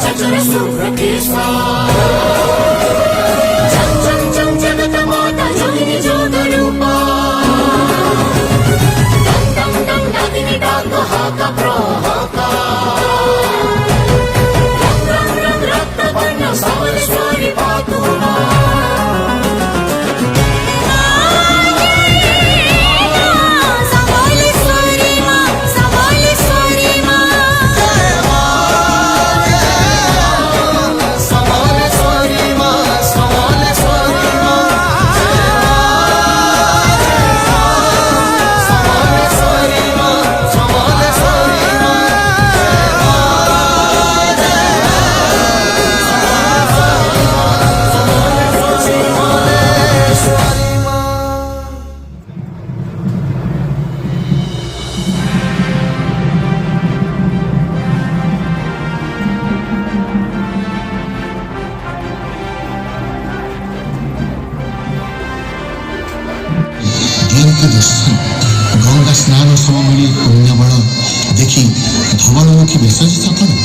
सचर सुप्रतिष्ठा जग जगत माता जोगिनी जोग रूपा दम दम नदिनी डाक हाका प्रहाका रंग रंग रक्त वर्ण सावलेश्वरी पातु ଦର୍ଶନ ଗଙ୍ଗା ସ୍ନାନ ସମଭଳି ପୁଣ୍ୟବଳ ଦେଖି ଧବଳମୁଖୀ ବେଶ ସତରେ